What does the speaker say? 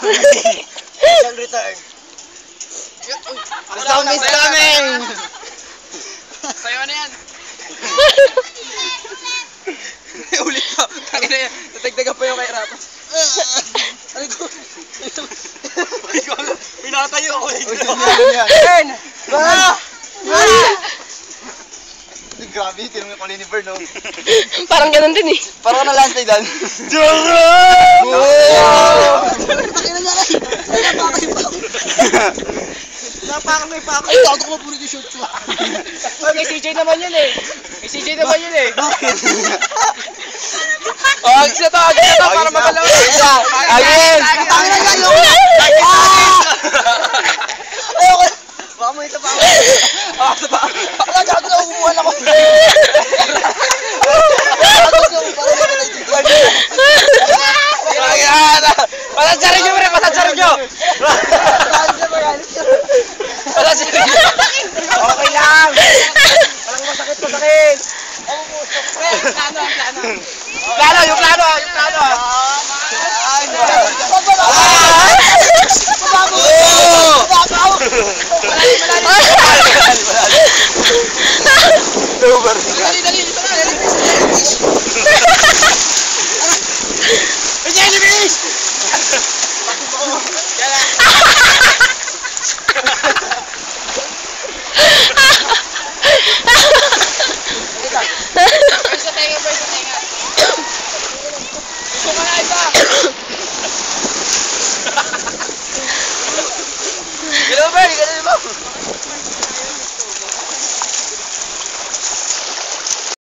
Shall return. The sound is coming! Sayo na yan. Ulit pa. Kaya na yan. Natagdagan pa yung kay Rapas. Ano ko? Pinatayo ako. Turn! Grabe, tinong yung kulay ni Bern, no? Parang ganun din eh. Parang na last day dan. Napakang may pako. Ay, ako mapunod yung shoot ko. May CJ naman yun eh. May CJ naman yun eh. Bakit? Agis na to para magalaw. Agis! Ayoko. Baka mo ito pa ako. Nagagod ako, kumuhan ako. Nagagod ako, parang nakita yung tigwan. Wala